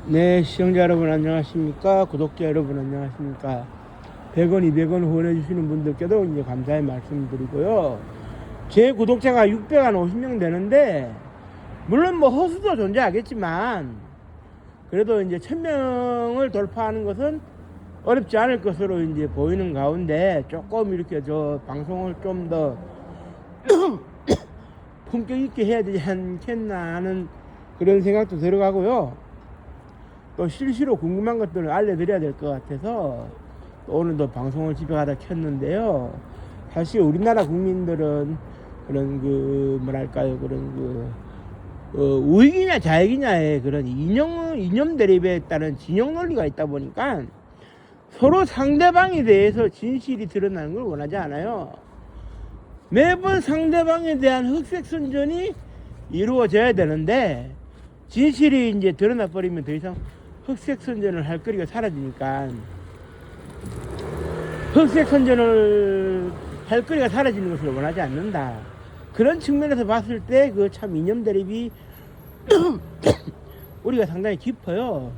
네, 시청자 여러분 안녕하십니까? 구독자 여러분 안녕하십니까? 100원, 200원 후원해주시는 분들께도 이제 감사의 말씀드리고요. 제 구독자가 650명 되는데, 물론 뭐 허수도 존재하겠지만, 그래도 이제 1000명을 돌파하는 것은 어렵지 않을 것으로 이제 보이는 가운데, 조금 이렇게 저 방송을 좀 더 품격 있게 해야 되지 않겠나 하는 그런 생각도 들어가고요. 또 실시로 궁금한 것들을 알려드려야 될 것 같아서 오늘도 방송을 집에 가다 켰는데요. 사실 우리나라 국민들은 그런 그 뭐랄까요, 그런 우익이냐 좌익이냐의 그런 이념 대립에 따른 진영 논리가 있다 보니까 서로 상대방에 대해서 진실이 드러나는 걸 원하지 않아요. 매번 상대방에 대한 흑색선전이 이루어져야 되는데 진실이 이제 드러나 버리면 더 이상 흑색선전을 할 거리가 사라지니까, 흑색선전을 할 거리가 사라지는 것을 원하지 않는다. 그런 측면에서 봤을 때 그 참 이념 대립이 우리가 상당히 깊어요.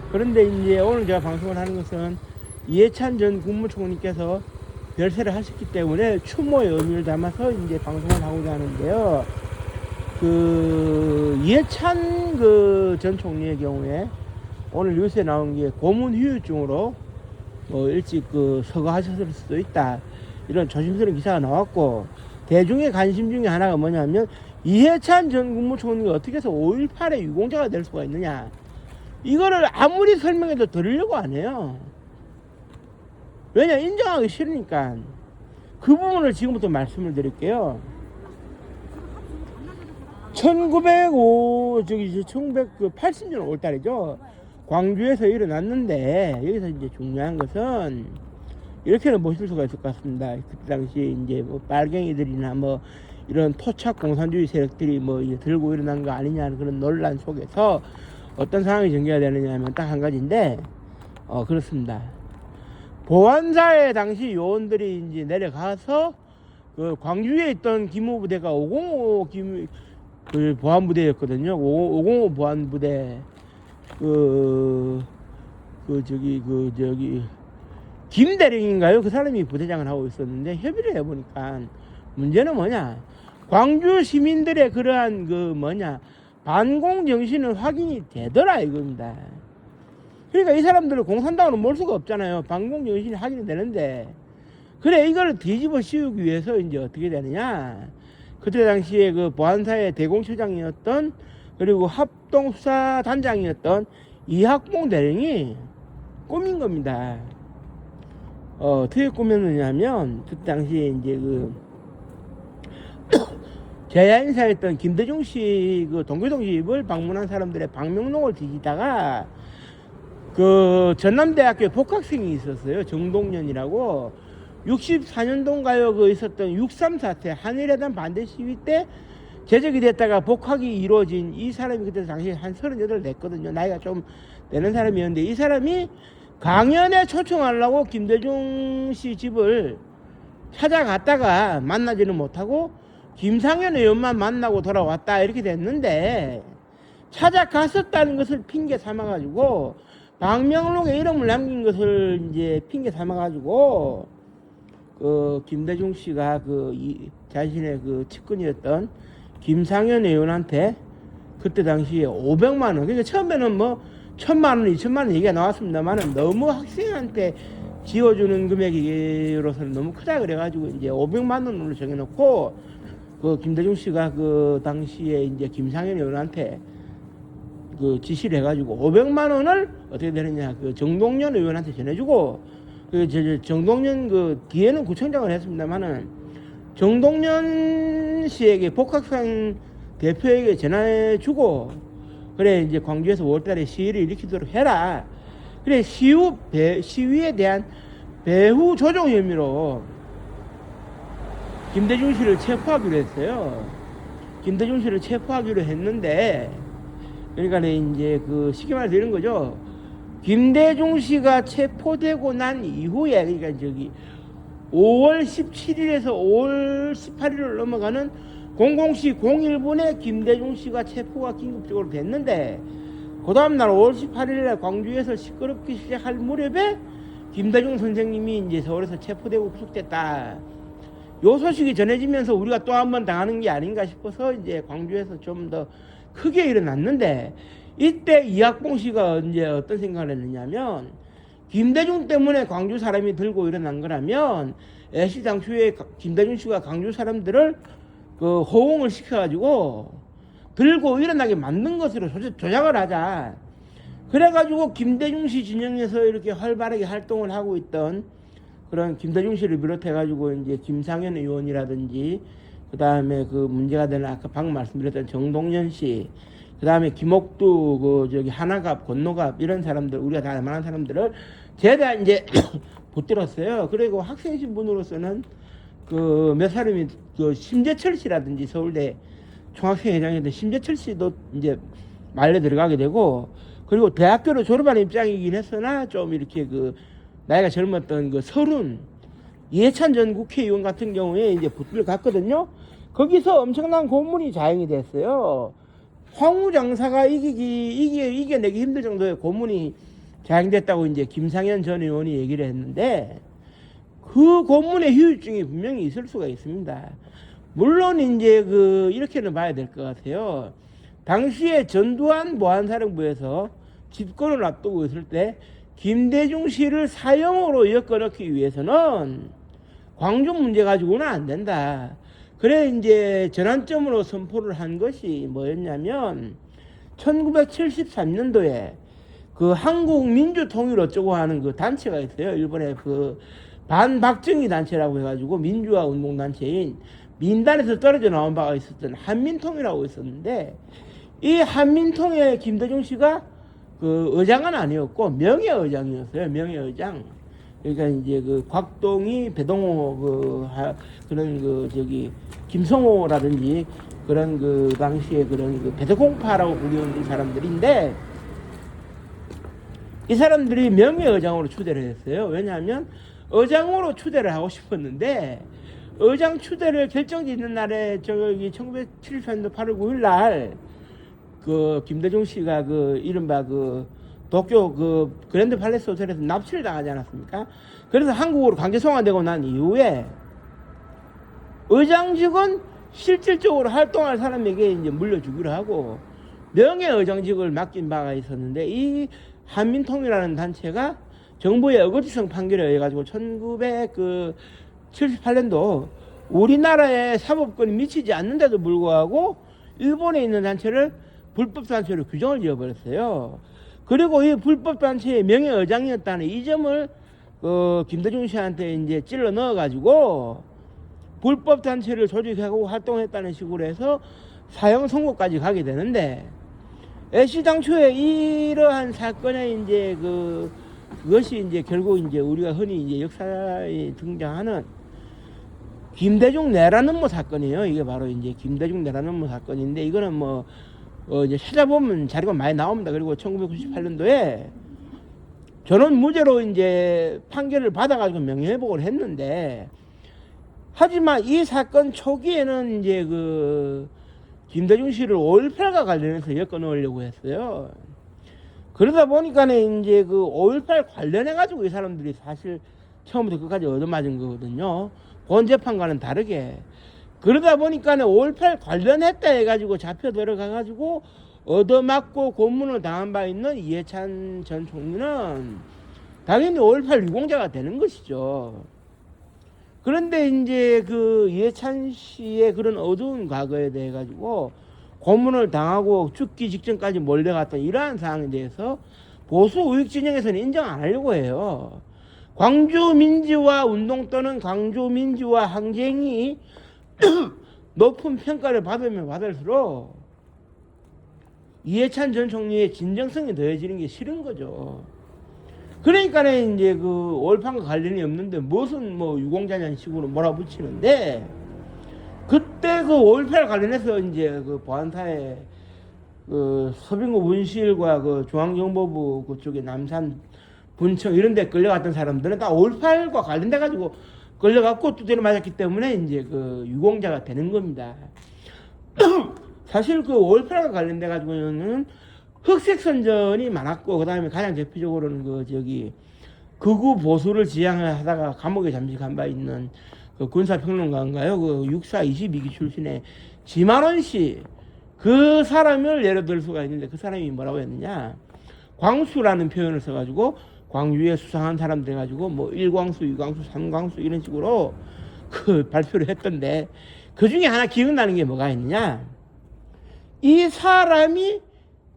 그런데 이제 오늘 제가 방송을 하는 것은 이해찬 전 국무총리께서 별세를 하셨기 때문에 추모의 의미를 담아서 이제 방송을 하고자 하는데요. 그 이해찬 그 전 총리의 경우에 오늘 뉴스에 나온 게 고문 후유증으로 일찍 그 서거하셨을 수도 있다, 이런 조심스러운 기사가 나왔고, 대중의 관심 중에 하나가 뭐냐면 이해찬 전 국무총리가 어떻게 해서 5.18의 유공자가 될 수가 있느냐, 이거를 아무리 설명해도 들으려고 안 해요. 왜냐, 인정하기 싫으니까. 그 부분을 지금부터 말씀을 드릴게요. 1980년 5월달이죠. 광주에서 일어났는데, 여기서 이제 중요한 것은 이렇게는 보실 수가 있을 것 같습니다. 그때 당시 이제 뭐 빨갱이들이나 뭐 이런 토착 공산주의 세력들이 뭐 이제 들고 일어난 거 아니냐는 그런 논란 속에서 어떤 상황이 전개가 되느냐 하면 딱 한 가지인데, 그렇습니다. 보안사의 당시 요원들이 이제 내려가서 그 광주에 있던 기무부대가 505 그 보안부대였거든요. 505 보안부대 김대령인가요? 그 사람이 부대장을 하고 있었는데, 협의를 해보니까 문제는 뭐냐, 광주 시민들의 그러한 반공 정신은 확인이 되더라 이겁니다. 그러니까 이 사람들을 공산당으로 몰 수가 없잖아요. 반공 정신이 확인이 되는데, 그래, 이걸 뒤집어 씌우기 위해서 이제 어떻게 되느냐, 그때 당시에 그 보안사의 대공처장이었던, 그리고 합동수사단장이었던 이학봉 대령이 꾸민 겁니다. 어떻게 꾸몄느냐면, 그때 당시에 이제 제야 인사였던 김대중 씨 그 동교동 집을 방문한 사람들의 방명록을 뒤지다가 그 전남대학교 복학생이 있었어요. 정동년이라고. 64년도인가요? 그 있었던 6.3 사태, 한일회담 반대 시위 때 제적이 됐다가 복학이 이루어진 이 사람이 그때 당시에 한 38 됐거든요. 나이가 좀 되는 사람이었는데, 이 사람이 강연에 초청하려고 김대중 씨 집을 찾아갔다가 만나지는 못하고 김상현 의원만 만나고 돌아왔다, 이렇게 됐는데, 찾아갔었다는 것을 핑계 삼아가지고 방명록에 이름을 남긴 것을 이제 핑계 삼아가지고 김대중 씨가 자신의 측근이었던 김상현 의원한테 그때 당시에 500만 원, 그러니까 처음에는 뭐 1000만 원, 2000만 원 얘기가 나왔습니다만은 너무 학생한테 지어주는 금액으로서는 너무 크다 그래가지고 이제 500만 원으로 정해놓고, 김대중 씨가 당시에 이제 김상현 의원한테 지시를 해가지고 500만 원을 어떻게 되느냐, 정동년 의원한테 전해주고, 정동년 뒤에는 구청장을 했습니다만은 정동년 씨에게 복학생 대표에게 전화해주고, 그래 이제 광주에서 5월달에 시위를 일으키도록 해라. 그래 시위에 대한 배후 조종 혐의로 김대중 씨를 체포하기로 했어요. 김대중 씨를 체포하기로 했는데, 그러니까 이제 쉽게 말해서 이런 거죠. 김대중 씨가 체포되고 난 이후에, 그러니까 5월 17일에서 5월 18일을 넘어가는 00시 01분에 김대중 씨가 체포가 긴급적으로 됐는데, 그 다음날 5월 18일에 광주에서 시끄럽게 시작할 무렵에 김대중 선생님이 이제 서울에서 체포되고 구속됐다. 요 소식이 전해지면서 우리가 또 한 번 당하는 게 아닌가 싶어서 이제 광주에서 좀 더 크게 일어났는데, 이때 이학봉 씨가 이제 어떤 생각을 했느냐면, 김대중 때문에 광주 사람이 들고 일어난 거라면 애시당초에 김대중 씨가 광주 사람들을 그 호응을 시켜가지고 들고 일어나게 만든 것으로 조작을 하자. 그래가지고 김대중 씨 진영에서 이렇게 활발하게 활동을 하고 있던 그런 김대중 씨를 비롯해가지고 이제 김상현 의원이라든지, 그 다음에 그 문제가 되는 아까 방금 말씀드렸던 정동연 씨, 그 다음에 김옥두, 그 저기 하나갑, 권노갑 이런 사람들, 우리가 다 알만한 사람들을 죄다 이제 붙들었어요. 그리고 학생 신분으로서는 그 몇 사람이 그 심재철 씨라든지 서울대 총학생회장인데 심재철 씨도 이제 말려 들어가게 되고, 그리고 대학교를 졸업한 입장이긴 했으나 좀 이렇게 그 나이가 젊었던 그 서른 이해찬 전 국회의원 같은 경우에 이제 붙들 갔거든요. 거기서 엄청난 고문이 자행이 됐어요. 황후 장사가 이겨내기 힘들 정도의 고문이 자행됐다고 이제 김상현 전 의원이 얘기를 했는데, 그 고문의 후유증이 분명히 있을 수가 있습니다. 물론 이제 그 이렇게는 봐야 될 것 같아요. 당시에 전두환 보안사령부에서 집권을 앞두고 있을 때 김대중 씨를 사형으로 엮어넣기 위해서는 광주 문제 가지고는 안 된다. 그래 이제 전환점으로 선포를 한 것이 뭐였냐면, 1973년도에 그 한국민주통일 어쩌고 하는 그 단체가 있어요. 일본의 그 반박정희 단체라고 해가지고 민주화 운동단체인 민단에서 떨어져 나온 바가 있었던 한민통이라고 있었는데, 이 한민통에 김대중 씨가 그 의장은 아니었고 명예의장이었어요. 명예의장. 그러니까 이제 그 곽동희, 배동호 그런 그 저기 김성호라든지 그런 그 당시에 그런 그 배드공파라고 불리는 사람들인데, 이 사람들이 명예의장으로 추대를 했어요. 왜냐하면 의장으로 추대를 하고 싶었는데, 의장 추대를 결정짓는 날에 저기 1974년도 8월 9일 날 그 김대중 씨가 그 이른바 그 도쿄 그 그랜드 팔레스 호텔에서 납치를 당하지 않았습니까? 그래서 한국으로 강제 송환되고 난 이후에 의장직은 실질적으로 활동할 사람에게 이제 물려주기로 하고 명예의장직을 맡긴 바가 있었는데, 이 한민통이라는 단체가 정부의 어거지성 판결에 의해 가지고 1978년도 우리나라에 사법권이 미치지 않는데도 불구하고 일본에 있는 단체를 불법단체로 규정을 지어버렸어요. 그리고 이 불법단체의 명예의장이었다는 이 점을 김대중 씨한테 이제 찔러 넣어가지고 불법단체를 조직하고 활동했다는 식으로 해서 사형 선고까지 가게 되는데, 애시당초에 이러한 사건에 이제 그것이 이제 결국 이제 우리가 흔히 이제 역사에 등장하는 김대중 내란 음모 사건이에요. 이게 바로 이제 김대중 내란 음모 사건인데, 이거는 뭐 이제 찾아보면 자료가 많이 나옵니다. 그리고 1998년도에 전원 무죄로 이제 판결을 받아가지고 명예회복을 했는데, 하지만 이 사건 초기에는 이제 그 김대중 씨를 5.18과 관련해서 엮어 넣으려고 했어요. 그러다 보니까는 이제 그 5.18 관련해가지고 이 사람들이 사실 처음부터 끝까지 얻어맞은 거거든요. 본 재판과는 다르게. 그러다 보니까는 5.18 관련했다 해가지고 잡혀 들어가가지고 얻어맞고 고문을 당한 바 있는 이해찬 전 총리는 당연히 5.18 유공자가 되는 것이죠. 그런데 이제 그 이해찬 씨의 그런 어두운 과거에 대해 가지고 고문을 당하고 죽기 직전까지 몰려갔던 이러한 상황에 대해서 보수 우익 진영에서는 인정 안 하려고 해요. 광주 민주화 운동 또는 광주 민주화 항쟁이 높은 평가를 받으면 받을수록 이해찬 전 총리의 진정성이 더해지는 게 싫은 거죠. 그러니까는 이제 그 5.18과 관련이 없는데 무슨 뭐 유공자냐는 식으로 몰아붙이는데, 그때 그 5.18 관련해서 이제 그 보안사에 그 서빙구 문실과 그 중앙정보부 그쪽에 남산 분청 이런 데 끌려갔던 사람들은 다 5.18과 관련돼 가지고 끌려갔고 두드려 맞았기 때문에 이제 그 유공자가 되는 겁니다. 사실 그 5.18과 관련돼 가지고는 흑색 선전이 많았고, 그 다음에 가장 대표적으로는 그 저기 극우 보수를 지향하다가 감옥에 잠식한 바 있는 그 군사평론가인가요? 그 육사 22기 출신의 지만원 씨, 그 사람을 예로 들 수가 있는데, 그 사람이 뭐라고 했느냐? 광수라는 표현을 써가지고 광주에 수상한 사람들 해가지고 뭐 1광수, 2광수, 3광수 이런 식으로 그 발표를 했던데, 그 중에 하나 기억나는 게 뭐가 있느냐? 이 사람이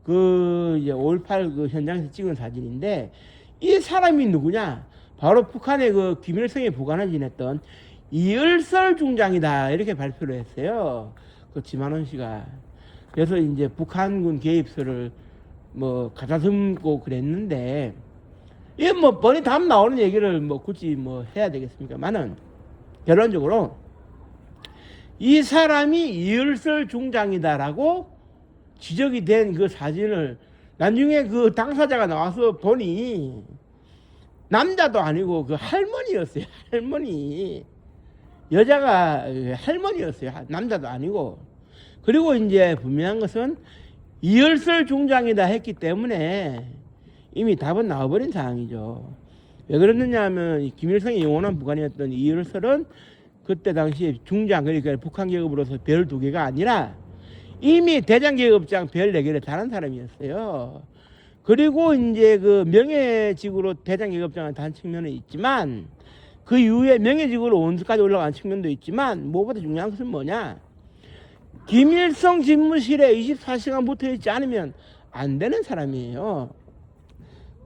그 이제 5.18 그 현장에서 찍은 사진인데, 이 사람이 누구냐? 바로 북한의 그 김일성의 보관을 지냈던 이을설 중장이다, 이렇게 발표를 했어요. 그 지만원 씨가. 그래서 이제 북한군 개입설을 뭐 가다듬고 그랬는데, 이게 뭐 뻔히 답 나오는 얘기를 뭐 굳이 뭐 해야 되겠습니까만은, 결론적으로 이 사람이 이을설 중장이다라고 지적이 된 그 사진을 나중에 그 당사자가 나와서 보니 남자도 아니고 그 할머니였어요. 할머니. 여자가 할머니였어요. 남자도 아니고. 그리고 이제 분명한 것은 이을설 중장이다 했기 때문에 이미 답은 나와버린 상황이죠. 왜 그랬느냐 하면 김일성의 영원한 부관이었던 이을설은 그때 당시에 중장, 그러니까 북한 계급으로서 별 2개가 아니라 이미 대장 계급장 별 4개를 다른 사람이었어요. 그리고 이제 그 명예직으로 대장 계급장을 단 측면은 있지만, 그 이후에 명예직으로 원수까지 올라간 측면도 있지만, 무엇보다 중요한 것은 뭐냐? 김일성 집무실에 24시간 붙어 있지 않으면 안 되는 사람이에요.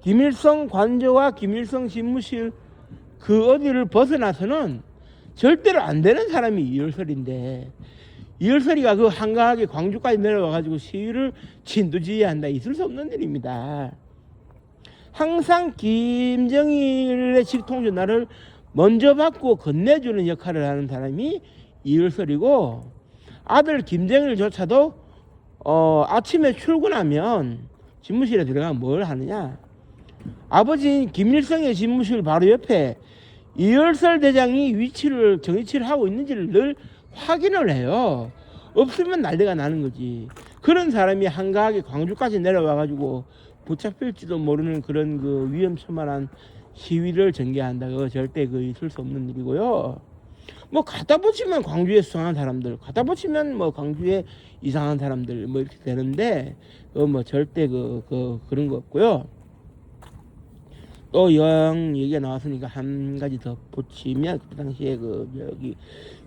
김일성 관저와 김일성 집무실 그 어디를 벗어나서는 절대로 안 되는 사람이 이율설인데, 이율설이가 그 한가하게 광주까지 내려와가지고 시위를 진두지휘한다, 있을 수 없는 일입니다. 항상 김정일의 직통전화를 먼저 받고 건네주는 역할을 하는 사람이 이율설이고, 아들 김정일조차도 아침에 출근하면 집무실에 들어가면 뭘 하느냐? 아버지 김일성의 집무실 바로 옆에 이열설 대장이 위치를 정위치를 하고 있는지를 늘 확인을 해요. 없으면 난리가 나는 거지. 그런 사람이 한가하게 광주까지 내려와가지고 붙잡힐지도 모르는 그런 그 위험천만한 시위를 전개한다. 그거 절대 그 있을 수 없는 일이고요. 뭐 갖다 붙이면 광주에 수상한 사람들, 갖다 붙이면 뭐 광주에 이상한 사람들 뭐 이렇게 되는데, 뭐 절대 그런 거 없고요. 또 여왕 얘기가 나왔으니까 한 가지 더 붙이면, 그 당시에 그 여기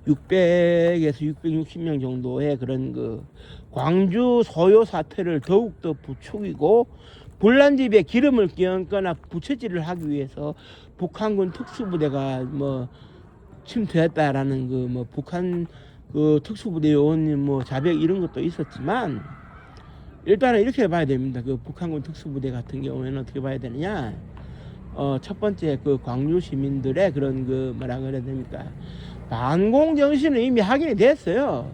600에서 660명 정도의 그런 그 광주 소요 사태를 더욱더 부추기고 불난집에 기름을 끼얹거나 부채질을 하기 위해서 북한군 특수부대가 뭐 침투했다라는 그 뭐 북한 그 특수부대 요원 뭐 자백 이런 것도 있었지만, 일단은 이렇게 봐야 됩니다. 그 북한군 특수부대 같은 경우에는 어떻게 봐야 되느냐? 첫 번째 그 광주 시민들의 그런 그 뭐라 그래야 됩니까? 반공 정신은 이미 확인이 됐어요.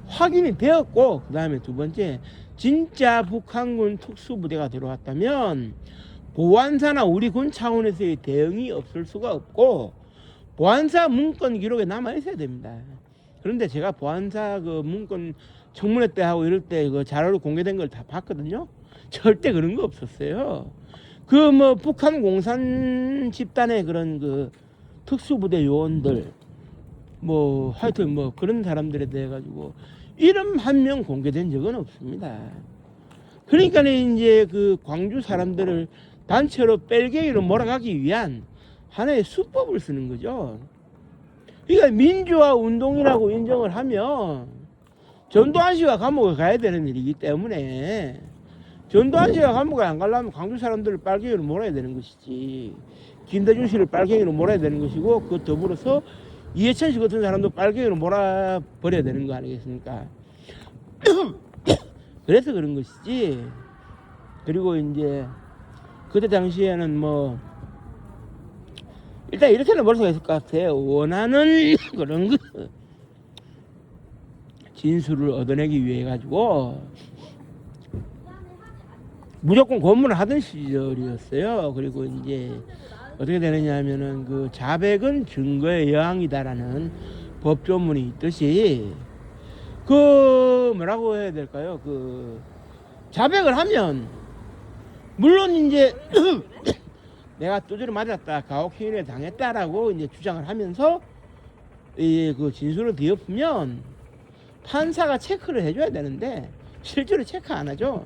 확인이 되었고, 그 다음에 두 번째, 진짜 북한군 특수부대가 들어왔다면 보안사나 우리 군 차원에서의 대응이 없을 수가 없고, 보안사 문건 기록에 남아 있어야 됩니다. 그런데 제가 보안사 그 문건 청문회 때 하고 이럴 때 그 자료로 공개된 걸 다 봤거든요. 절대 그런 거 없었어요. 그 뭐 북한 공산 집단의 그런 그 특수부대 요원들 뭐 하여튼 뭐 그런 사람들에 대해 가지고 이름 한 명 공개된 적은 없습니다. 그러니까 이제 그 광주 사람들을 단체로 뺄갱이로 몰아가기 위한 하나의 수법을 쓰는 거죠. 그러니까 민주화 운동이라고 인정을 하면 전두환 씨가 감옥에 가야 되는 일이기 때문에, 전두환 씨가 감옥에 안 가려면 광주 사람들을 빨갱이로 몰아야 되는 것이지, 김대중 씨를 빨갱이로 몰아야 되는 것이고, 그 더불어서 이해찬 씨 같은 사람도 빨갱이로 몰아버려야 되는 거 아니겠습니까? 그래서 그런 것이지. 그리고 이제 그때 당시에는 뭐 일단 이렇게는 볼 수가 있을 것 같아요. 원하는 그런 거 진술을 얻어내기 위해 가지고 무조건 고문을 하던 시절이었어요. 그리고 이제 어떻게 되느냐 하면은 그 자백은 증거의 여왕이다라는 법조문이 있듯이, 그 뭐라고 해야 될까요? 그 자백을 하면 물론 이제 내가 두드려 맞았다, 가혹행위를 당했다라고 이제 주장을 하면서 그 진술을 뒤엎으면 판사가 체크를 해줘야 되는데 실제로 체크 안 하죠.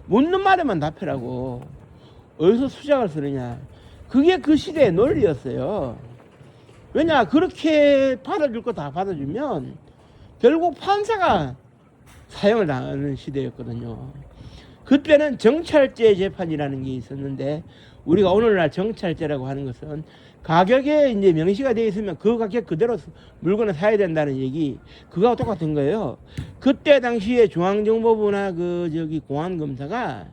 묻는 말에만 답해라고. 어디서 수작을 쓰느냐. 그게 그 시대의 논리였어요. 왜냐, 그렇게 받아줄 거 다 받아주면 결국 판사가 사형을 당하는 시대였거든요. 그때는 정찰제 재판이라는 게 있었는데, 우리가 오늘날 정찰제라고 하는 것은 가격에 이제 명시가 되어 있으면 그 가격 그대로 물건을 사야 된다는 얘기, 그거하고 똑같은 거예요. 그때 당시에 중앙정보부나 공안검사가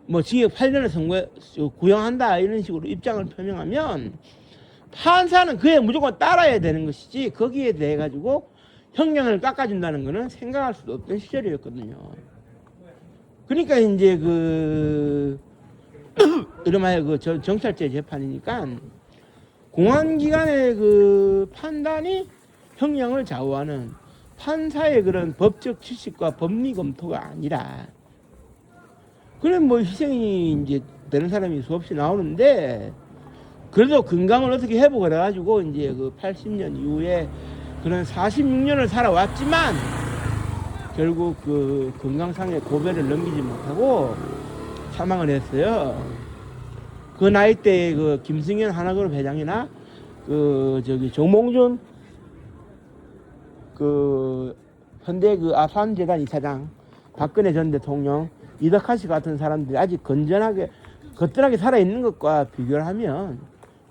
뭐 징역 8년을 구형한다 이런 식으로 입장을 표명하면 판사는 그에 무조건 따라야 되는 것이지, 거기에 대해 가지고 형량을 깎아준다는 거는 생각할 수도 없던 시절이었거든요. 그러니까 이제 이름하여 정찰제 재판이니까 공안기관의 그 판단이 형량을 좌우하는 판사의 그런 법적 지식과 법리 검토가 아니라, 그런 뭐 희생이 이제 되는 사람이 수없이 나오는데, 그래도 건강을 어떻게 회복을 해가지고 이제 그 80년 이후에 그런 46년을 살아왔지만 결국 그 건강상의 고배를 넘기지 못하고 사망을 했어요. 그 나이 때에 그 김승현 하나그룹 회장이나 정몽준 현대 아산재단 이사장, 박근혜 전 대통령, 이덕화 씨 같은 사람들이 아직 건전하게 거뜬하게 살아있는 것과 비교를 하면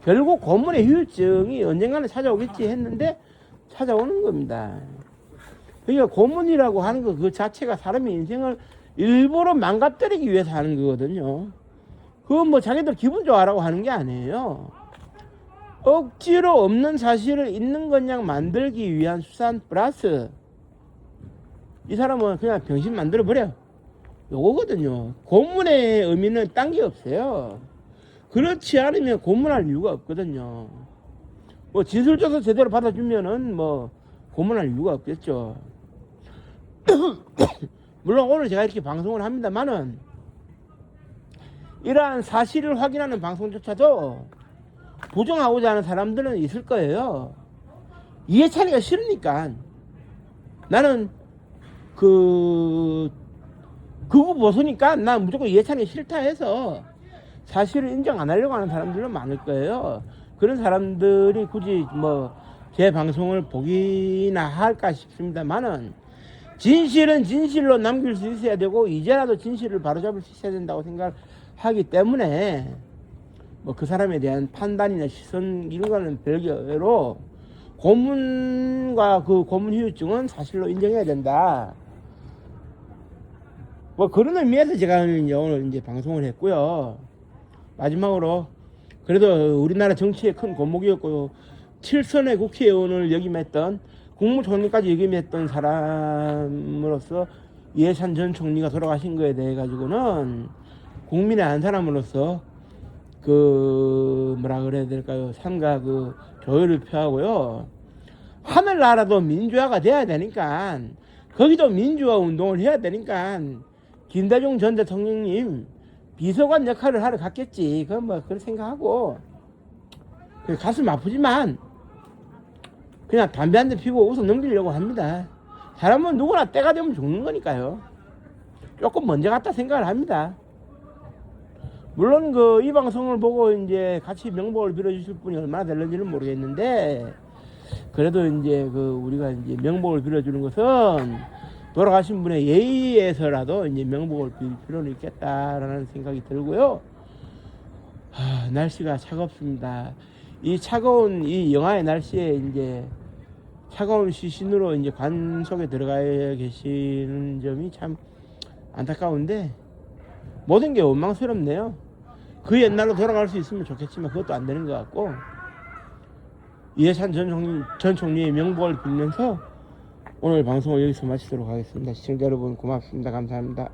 결국 고문의 후유증이 언젠가는 찾아오겠지 했는데 찾아오는 겁니다. 그러니까 고문이라고 하는 것 그 자체가 사람의 인생을 일부러 망가뜨리기 위해서 하는 거거든요. 그건 뭐 자기들 기분 좋아라고 하는 게 아니에요. 억지로 없는 사실을 있는 것냥 만들기 위한 수단 플러스 이 사람은 그냥 병신 만들어 버려, 요거거든요. 고문의 의미는 딴 게 없어요. 그렇지 않으면 고문할 이유가 없거든요. 뭐 진술조서 제대로 받아주면은 뭐 고문할 이유가 없겠죠. 물론 오늘 제가 이렇게 방송을 합니다만은 이러한 사실을 확인하는 방송조차도 부정하고자 하는 사람들은 있을 거예요. 이해찬이가 싫으니까. 나는 그거 벗으니까 난 무조건 이해찬이가 싫다 해서 사실을 인정 안 하려고 하는 사람들은 많을 거예요. 그런 사람들이 굳이 뭐 제 방송을 보기나 할까 싶습니다만은, 진실은 진실로 남길 수 있어야 되고 이제라도 진실을 바로잡을 수 있어야 된다고 생각하기 때문에 뭐 그 사람에 대한 판단이나 시선 이런 거는 별개로 고문과 그 고문 후유증은 사실로 인정해야 된다. 뭐 그런 의미에서 제가 이제 오늘 이제 방송을 했고요. 마지막으로 그래도 우리나라 정치의 큰 권목이었고 7선의 국회의원을 역임했던, 국무총리까지 역임했던 사람으로서 이해찬 전 총리가 돌아가신 거에 대해 가지고는 국민의 한 사람으로서 뭐라 그래야 될까요? 삼가 조의를 표하고요. 하늘나라도 민주화가 돼야 되니까 거기도 민주화 운동을 해야 되니까 김대중 전 대통령님 비서관 역할을 하러 갔겠지. 그건 뭐 그런 생각하고 가슴 아프지만 그냥 담배 한 대 피고 웃어 넘기려고 합니다. 사람은 누구나 때가 되면 죽는 거니까요. 조금 먼저 갔다 생각을 합니다. 물론 이 방송을 보고 이제 같이 명복을 빌어주실 분이 얼마나 될는지는 모르겠는데, 그래도 이제 우리가 이제 명복을 빌어주는 것은 돌아가신 분의 예의에서라도 이제 명복을 빌 필요는 있겠다라는 생각이 들고요. 날씨가 차갑습니다. 이 차가운 이 영하의 날씨에 이제 차가운 시신으로 이제 관 속에 들어가 계시는 점이 참 안타까운데, 모든 게 원망스럽네요. 그 옛날로 돌아갈 수 있으면 좋겠지만 그것도 안 되는 것 같고, 이해찬 전 총리의 명복을 빌면서 오늘 방송을 여기서 마치도록 하겠습니다. 시청자 여러분 고맙습니다. 감사합니다.